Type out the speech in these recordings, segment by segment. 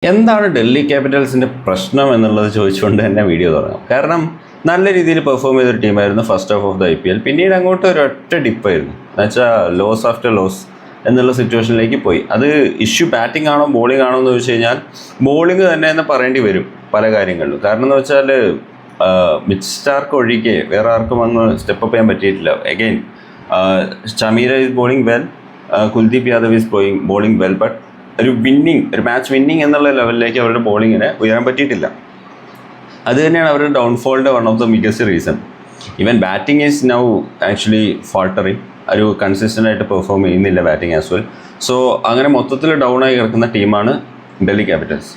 എന്താണ് ഡൽഹി ക്യാപിറ്റൽസിൻ്റെ പ്രശ്നം എന്നുള്ളത് ചോദിച്ചുകൊണ്ട് തന്നെ വീഡിയോ തുടങ്ങാം. കാരണം നല്ല രീതിയിൽ പെർഫോം ചെയ്തൊരു ടീമായിരുന്നു first half of the IPL. പിന്നീട് അങ്ങോട്ട് ഒരൊറ്റ ഡിപ്പായിരുന്നു. എന്നുവെച്ചാൽ ലോസ് ആഫ്റ്റർ ലോസ് എന്നുള്ള സിറ്റുവേഷനിലേക്ക് പോയി. അത് ഇഷ്യൂ ബാറ്റിംഗ് ആണോ ബോളിംഗ് ആണോ എന്ന് ചോദിച്ചു കഴിഞ്ഞാൽ ബോളിംഗ് തന്നെ എന്ന് പറയേണ്ടി വരും പല കാര്യങ്ങളിലും. കാരണം എന്ന് വെച്ചാൽ മിച്ച് സ്റ്റാർക്ക് ഒഴികെ വേറെ ആർക്കും അങ്ങ് സ്റ്റെപ്പ് അപ്പ് ചെയ്യാൻ പറ്റിയിട്ടില്ല. Again Chameera is bowling well, Kuldeep Yadav is bowling well, but ഒരു മാച്ച് വിന്നിങ് എന്നുള്ള ലെവലിലേക്ക് അവരുടെ ബോളിങ്ങിനെ ഉയരാൻ പറ്റിയിട്ടില്ല. അത് തന്നെയാണ് അവരുടെ ഡൗൺഫോളിൻ്റെ one of the biggest reason. Even batting is now actually faltering. ഒരു കൺസിസ്റ്റൻ്റ് ആയിട്ട് പെർഫോം ചെയ്യുന്നില്ല ബാറ്റിംഗ് ആസ് വെൽ. സോ അങ്ങനെ മൊത്തത്തിൽ ഡൗൺ ആയി കിടക്കുന്ന ടീമാണ് ഡൽഹി ക്യാപിറ്റൽസ്.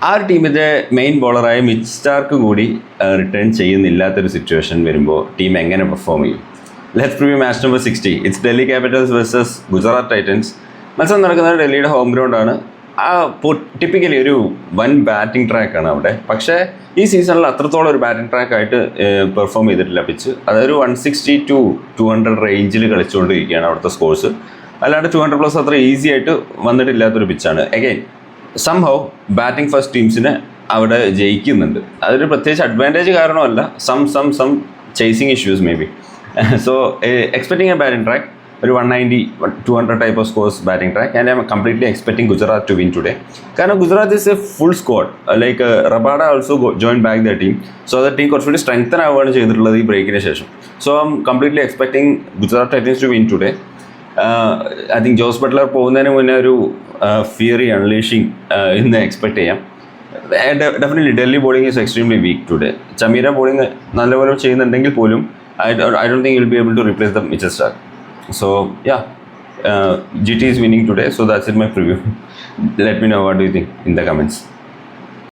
ആ ഒരു ടീമിൻ്റെ മെയിൻ ബോളറായ മിച്ച് സ്റ്റാർക്ക് കൂടി റിട്ടേൺ ചെയ്യുന്നില്ലാത്തൊരു സിറ്റുവേഷൻ വരുമ്പോൾ ടീം എങ്ങനെ പെർഫോം ചെയ്യും? Let's preview match number 60. It's Delhi Capitals versus Gujarat Titans. മത്സരം നടക്കുന്നത് ഡൽഹിയുടെ ഹോം ഗ്രൗണ്ടാണ്. ടിപ്പിക്കലി ഒരു വൻ ബാറ്റിംഗ് ട്രാക്കാണ് അവിടെ. പക്ഷേ ഈ സീസണിൽ അത്രത്തോളം ഒരു ബാറ്റിംഗ് ട്രാക്കായിട്ട് പെർഫോം ചെയ്തിട്ടില്ല പിച്ച്. അതൊരു 160 to 200 റേഞ്ചിൽ കളിച്ചുകൊണ്ടിരിക്കുകയാണ് അവിടുത്തെ സ്കോർസ്. അല്ലാണ്ട് 200+ അത്ര ഈസി ആയിട്ട് വന്നിട്ടില്ലാത്തൊരു പിച്ചാണ്. അഗൈൻ സംഹൗ ബാറ്റിംഗ് ഫസ്റ്റ് ടീംസിനെ അവിടെ ജയിക്കുന്നുണ്ട്. അതൊരു പ്രത്യേകിച്ച് അഡ്വാൻറ്റേജ് കാരണമല്ല, some chasing issues may be. So expecting a batting track, ഒരു 190, 200 type of scores batting track. And I'm completely expecting Gujarat to win today. കാരണം Gujarat is a full squad. Like Rabada also join back the team. So അത് team കുറച്ചുകൂടി strengthen ആവുകയാണ് ചെയ്തിട്ടുള്ളത് ഈ ബ്രേക്കിന് ശേഷം. So I'm completely expecting Gujarat Titans to win today. I think Jos Buttler പോകുന്നതിന് മുന്നേ ഒരു ഫിയറി അൺലീഷിങ് ഇന്ന് എക്സ്പെക്ട് ചെയ്യാം. Definitely Delhi bowling is extremely weak today. Chameera bowling നല്ലപോലെ ചെയ്യുന്നുണ്ടെങ്കിൽ പോലും I don't think he'll be able to replace the Mitchell Starc. So yeah, GT is winning today. So that's it, my preview. Let me know what do you think in the comments.